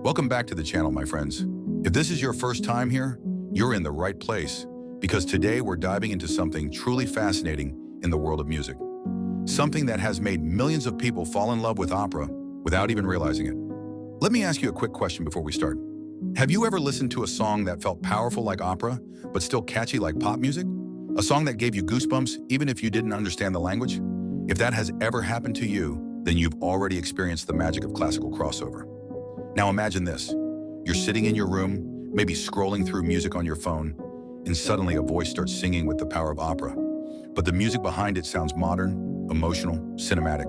Welcome back to the channel, my friends. If this is your first time here, you're in the right place, because today we're diving into something truly fascinating in the world of music. Something that has made millions of people fall in love with opera without even realizing it. Let me ask you a quick question before we start. Have you ever listened to a song that felt powerful like opera, but still catchy like pop music? A song that gave you goosebumps even if you didn't understand the language? If that has ever happened to you, then you've already experienced the magic of classical crossover. Now imagine this. You're sitting in your room, maybe scrolling through music on your phone, and suddenly a voice starts singing with the power of opera. But the music behind it sounds modern, emotional, cinematic.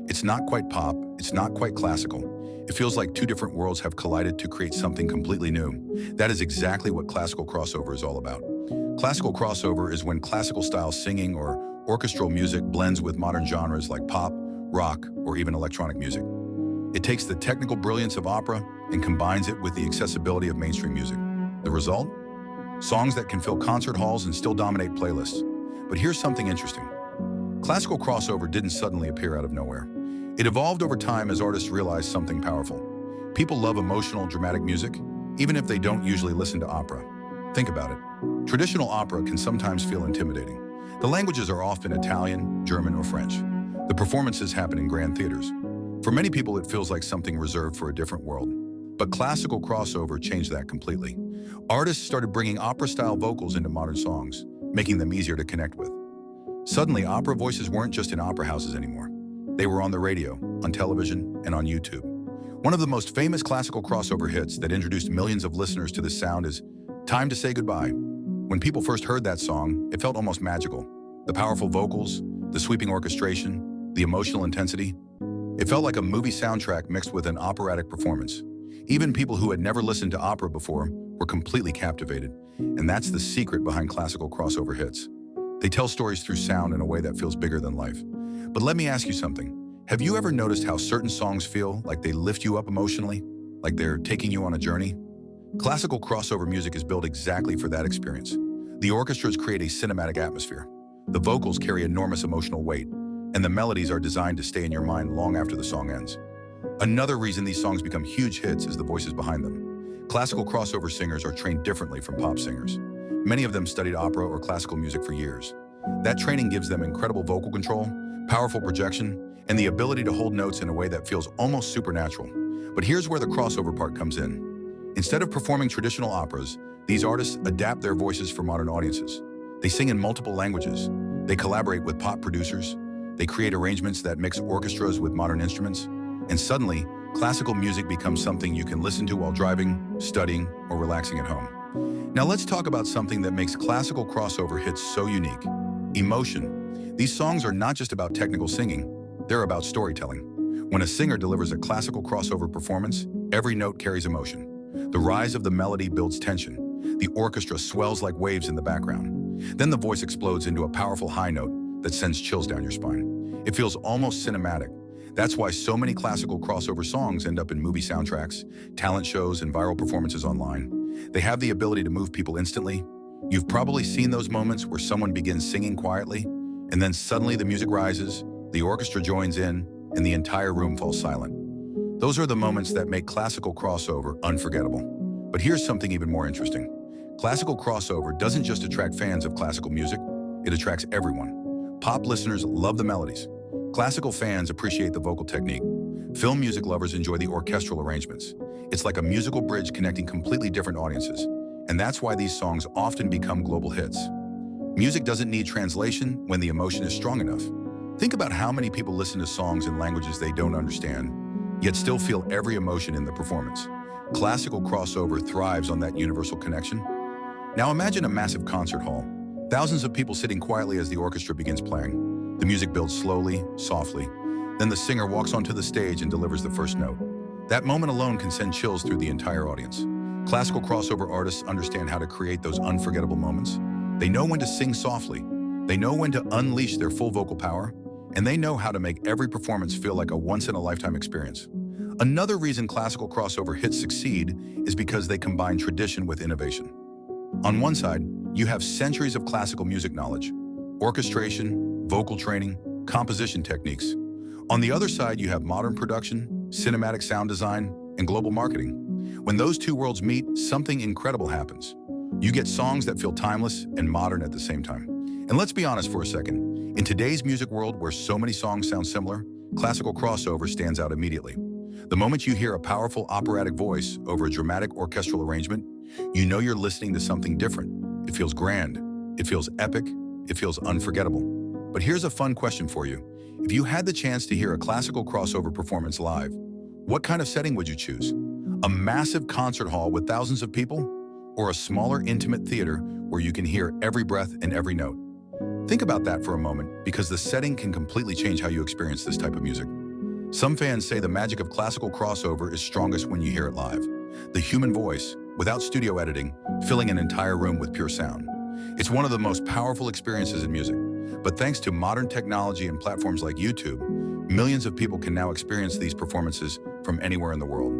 It's not quite pop, it's not quite classical. It feels like two different worlds have collided to create something completely new. That is exactly what classical crossover is all about. Classical crossover is when classical style singing or orchestral music blends with modern genres like pop, rock, or even electronic music. It takes the technical brilliance of opera and combines it with the accessibility of mainstream music. The result? Songs that can fill concert halls and still dominate playlists. But here's something interesting. Classical crossover didn't suddenly appear out of nowhere. It evolved over time as artists realized something powerful. People love emotional, dramatic music, even if they don't usually listen to opera. Think about it. Traditional opera can sometimes feel intimidating. The languages are often Italian, German, or French. The performances happen in grand theaters. For many people, it feels like something reserved for a different world. But classical crossover changed that completely. Artists started bringing opera-style vocals into modern songs, making them easier to connect with. Suddenly, opera voices weren't just in opera houses anymore. They were on the radio, on television, and on YouTube. One of the most famous classical crossover hits that introduced millions of listeners to this sound is "Time to Say Goodbye." When people first heard that song, it felt almost magical. The powerful vocals, the sweeping orchestration, the emotional intensity. It felt like a movie soundtrack mixed with an operatic performance. Even people who had never listened to opera before were completely captivated. And that's the secret behind classical crossover hits. They tell stories through sound in a way that feels bigger than life. But let me ask you something. Have you ever noticed how certain songs feel like they lift you up emotionally? Like they're taking you on a journey? Classical crossover music is built exactly for that experience. The orchestras create a cinematic atmosphere. The vocals carry enormous emotional weight, and the melodies are designed to stay in your mind long after the song ends. Another reason these songs become huge hits is the voices behind them. Classical crossover singers are trained differently from pop singers. Many of them studied opera or classical music for years. That training gives them incredible vocal control, powerful projection, and the ability to hold notes in a way that feels almost supernatural. But here's where the crossover part comes in. Instead of performing traditional operas, these artists adapt their voices for modern audiences. They sing in multiple languages. They collaborate with pop producers. They create arrangements that mix orchestras with modern instruments. And suddenly, classical music becomes something you can listen to while driving, studying, or relaxing at home. Now let's talk about something that makes classical crossover hits so unique: emotion. These songs are not just about technical singing, they're about storytelling. When a singer delivers a classical crossover performance, every note carries emotion. The rise of the melody builds tension. The orchestra swells like waves in the background. Then the voice explodes into a powerful high note that sends chills down your spine. It feels almost cinematic. That's why so many classical crossover songs end up in movie soundtracks, talent shows, and viral performances online. They have the ability to move people instantly. You've probably seen those moments where someone begins singing quietly, and then suddenly the music rises, the orchestra joins in, and the entire room falls silent. Those are the moments that make classical crossover unforgettable. But here's something even more interesting. Classical crossover doesn't just attract fans of classical music, it attracts everyone. Pop listeners love the melodies. Classical fans appreciate the vocal technique. Film music lovers enjoy the orchestral arrangements. It's like a musical bridge connecting completely different audiences. And that's why these songs often become global hits. Music doesn't need translation when the emotion is strong enough. Think about how many people listen to songs in languages they don't understand, yet still feel every emotion in the performance. Classical crossover thrives on that universal connection. Now imagine a massive concert hall. Thousands of people sitting quietly as the orchestra begins playing. The music builds slowly, softly. Then the singer walks onto the stage and delivers the first note. That moment alone can send chills through the entire audience. Classical crossover artists understand how to create those unforgettable moments. They know when to sing softly. They know when to unleash their full vocal power. And they know how to make every performance feel like a once-in-a-lifetime experience. Another reason classical crossover hits succeed is because they combine tradition with innovation. On one side, you have centuries of classical music knowledge, orchestration, vocal training, composition techniques. On the other side, you have modern production, cinematic sound design, and global marketing. When those two worlds meet, something incredible happens. You get songs that feel timeless and modern at the same time. And let's be honest for a second. In today's music world where so many songs sound similar, classical crossover stands out immediately. The moment you hear a powerful operatic voice over a dramatic orchestral arrangement, you know you're listening to something different. It feels grand, it feels epic, it feels unforgettable. But here's a fun question for you. If you had the chance to hear a classical crossover performance live, what kind of setting would you choose? A massive concert hall with thousands of people? Or a smaller, intimate theater where you can hear every breath and every note? Think about that for a moment, because the setting can completely change how you experience this type of music. Some fans say the magic of classical crossover is strongest when you hear it live. The human voice, without studio editing, filling an entire room with pure sound. It's one of the most powerful experiences in music. But thanks to modern technology and platforms like YouTube, millions of people can now experience these performances from anywhere in the world.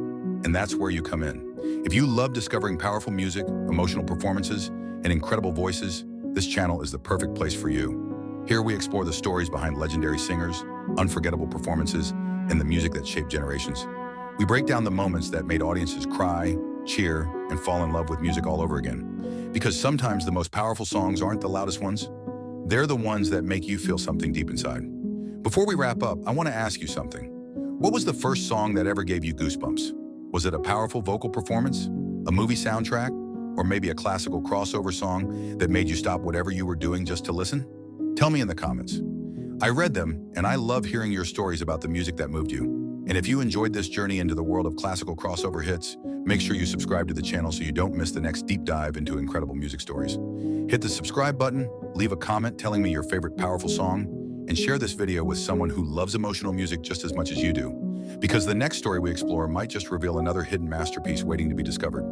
And that's where you come in. If you love discovering powerful music, emotional performances, and incredible voices, this channel is the perfect place for you. Here we explore the stories behind legendary singers, unforgettable performances, and the music that shaped generations. We break down the moments that made audiences cry, cheer, and fall in love with music all over again. Because sometimes the most powerful songs aren't the loudest ones. They're the ones that make you feel something deep inside. Before we wrap up, I want to ask you something. What was the first song that ever gave you goosebumps? Was it a powerful vocal performance, a movie soundtrack, or maybe a classical crossover song that made you stop whatever you were doing just to listen? Tell me in the comments. I read them, and I love hearing your stories about the music that moved you. And if you enjoyed this journey into the world of classical crossover hits, make sure you subscribe to the channel so you don't miss the next deep dive into incredible music stories. Hit the subscribe button, leave a comment telling me your favorite powerful song, and share this video with someone who loves emotional music just as much as you do. Because the next story we explore might just reveal another hidden masterpiece waiting to be discovered.